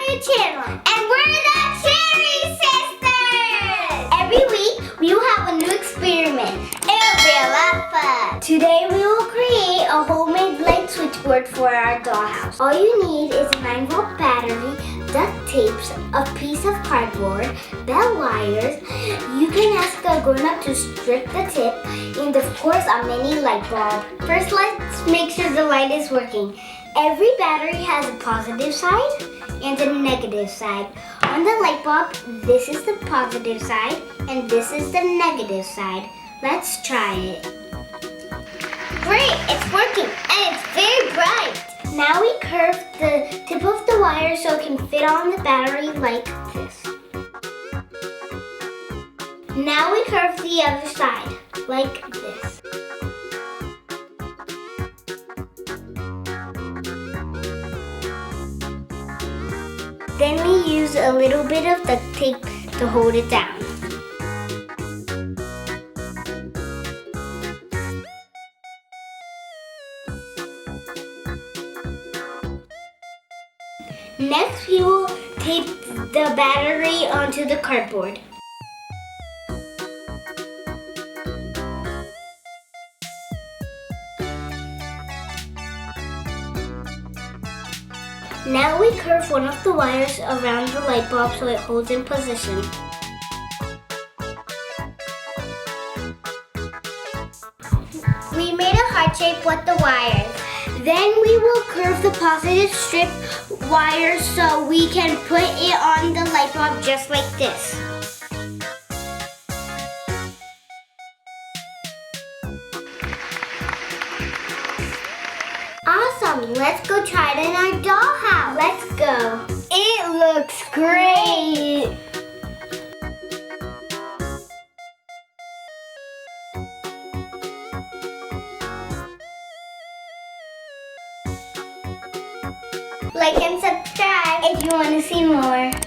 new channel, and we're the Chery Sisters! Every week, we will have a new experiment. It'll be a lot of fun. Today, we will create a homemade light switchboard for our dollhouse. All you need is a 9-volt battery, duct tapes, a piece of cardboard, bell wires. You can ask a grown-up to strip the tip, and of course, a mini light bulb. First, let's make sure the light is working. Every battery has a positive side and a negative side. On the light bulb, this is the positive side and this is the negative side. Let's try it. Great, it's working and it's very bright. Now we curve the tip of the wire so it can fit on the battery like this. Now we curve the other side like this. Then we use a little bit of duct tape to hold it down. Next, we will tape the battery onto the cardboard. Now we curve one of the wires around the light bulb so it holds in position. We made a heart shape with the wires. Then we will curve the positive strip wire so we can put it on the light bulb just like this. Awesome! Let's go try it in our dollhouse. Let's go. It looks great. Like and subscribe if you want to see more.